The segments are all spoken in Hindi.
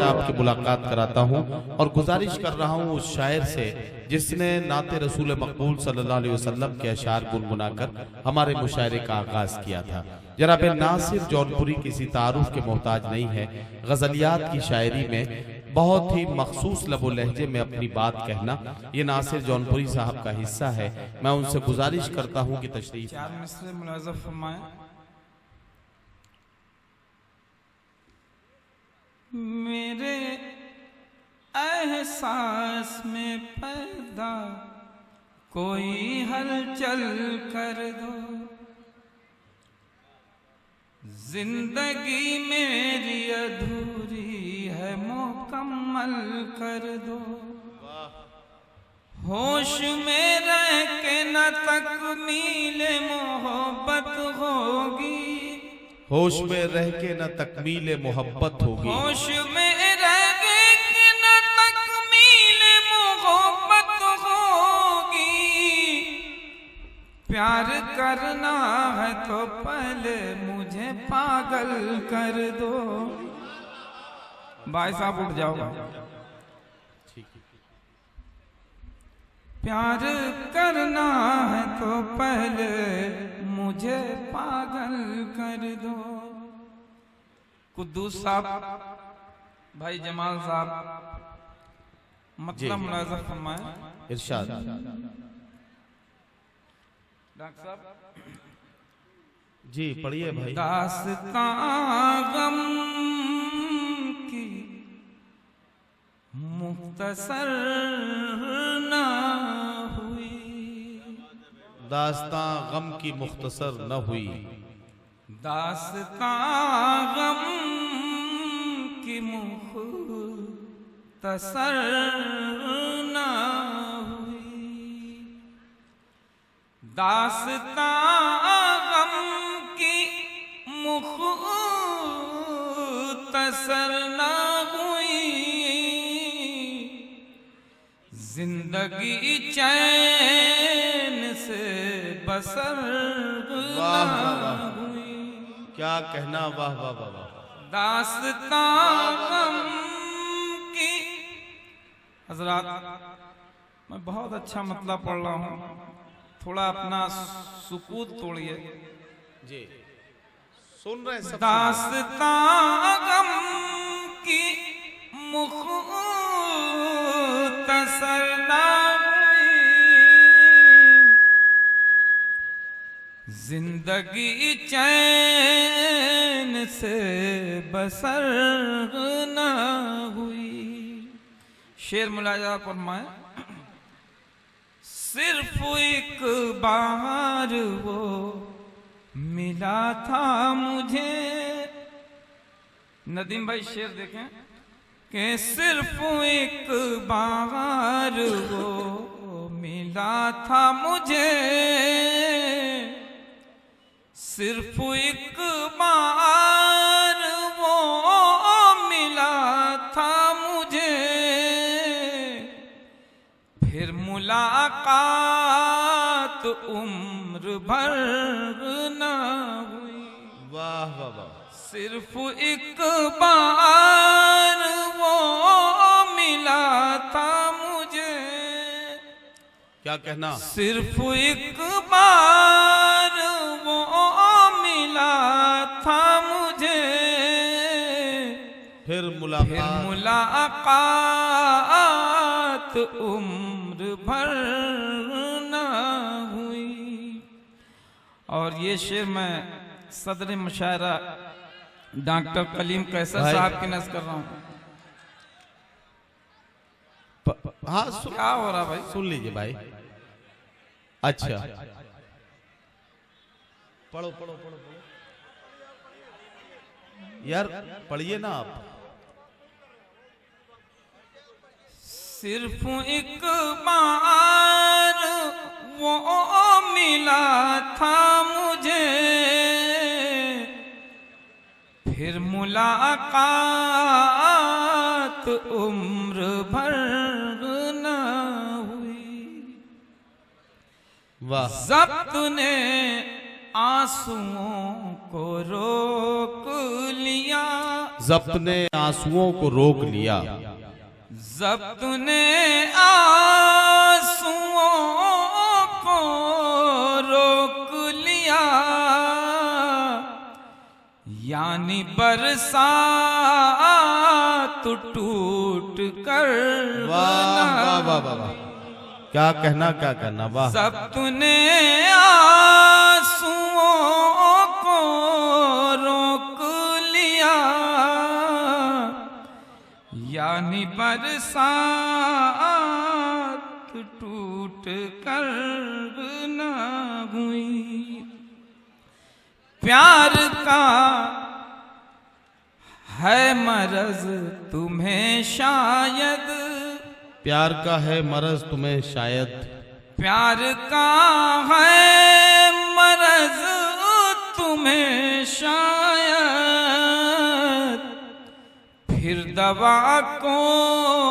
से आपकी मुलाकात कराता हूँ और गुजारिश कर रहा हूँ उस शायर से जिसने नाते रसूल मकबूल सल्लल्लाहु अलैहि वसल्लम के अशार गुनगुनाकर हमारे मुशायरे का आगाज किया था। जनाब नासिर जौनपुरी किसी तारुफ के मोहताज नहीं है। गजलियात की शायरी में बहुत ही मखसूस लबो लहजे में अपनी बात कहना ये नासिर जौनपुरी साहब का हिस्सा है। मैं उनसे गुजारिश करता हूँ कि तशरीफ मेरे एहसास में पैदा कोई हलचल कर दो, जिंदगी मेरी अधूरी है मुकम्मल कर दो। होश में रह के न तकमील मोहब्बत होगी, होश में रह के न तकमील मोहब्बत होगी, होश में रह के न तकमील मोहब्बत होगी। प्यार करना है तो पहले मुझे पागल कर दो। भाई साहब उठ जाओ। प्यार करना है तो पहले मुझे पागल कर दो। कुद्दूस साहब, भाई जमाल साहब मतलब मुलाज़ा फरमाए। इरशाद। डॉक्टर साहब जी पढ़िए भाई। दास्तां गम की मुख्तसर ना हुई, दास्तां गम की मुख्तसर न हुई, दास्तां गम की मुख्तसर ना हुई, दास्तां गम की मुख्तसर ना हुई। जिंदगी चैन से बसर ना हुई। क्या कहना, वाह वाह वाह वाह। दास्तां गम की। हजरात मैं बहुत अच्छा मतलब पढ़ रहा हूँ, थोड़ा अपना सुकूत तोड़िए जी। सुन रहे सब। दास्तां गम की मुख्तसर ना हुई, जिंदगी चैन से बसर ना हुई। शेर मुलाजा फरमाए। सिर्फ एक बार वो मिला था मुझे। नदीम भाई शेर देखें कि सिर्फ एक बार वो मिला था मुझे, सिर्फ एक बार वो मिला था मुझे। फिर मुलाकात उम्र भर ना हुई। वाह वाह वाह। सिर्फ एक बार वो मिला था मुझे। क्या कहना। सिर्फ एक बार वो मिला था मुझे। फिर मुलाकात उम्र भर ना हुई। और ये शेर मैं सदर मुशायरा डॉक्टर कलीम कैसर साहब की नज़र कर रहा हूँ। हाँ क्या हो रहा भाई, सुन लीजिए भाई। अच्छा पढ़ो पढ़ो पढ़ो पढ़ो यार, पढ़िए ना आप। सिर्फ एक बार वो मिला था मुझे, फिर मुलाकात उम्र भर ना हुई। वाह। ज़ब्त ने आंसुओं को रोक लिया, ज़ब्त ने आंसुओं को रोक लिया, ज़ब्त ने आंसुओं को रोक लिया, यानी बरसात टूट कर क्या कहना क्या कहना, वाह। ज़ब्त ने आंसुओं को रोक लिया, यानी बरसात टूट कर न हुई। प्यार का है मरज तुम्हें शायद, प्यार का है मरज तुम्हें शायद, प्यार का है मरज तुम्हें शायद, फिर दवा कोई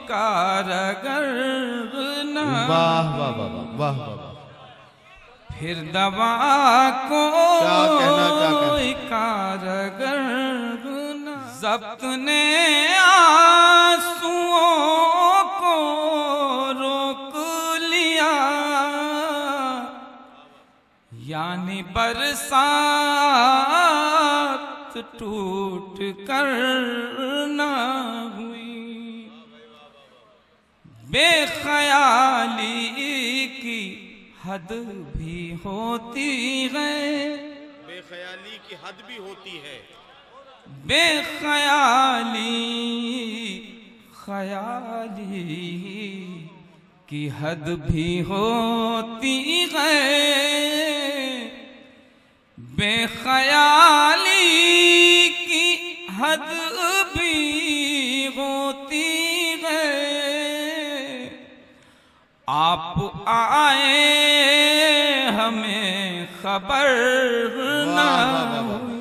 कारगर न, वाह वाह वाह वाह वाह, फिर दवा कोई कारगर न। ज़ब्त ने आंसुओं को रोक लिया, यानी बरसात टूट कर न हुई। बेख्याली की हद भी होती है, बेख्याली की हद भी होती है, बेख्याली की हद भी होती है, बेख्याली की हद भी होती है। आप आए हमें खबर ना हुई,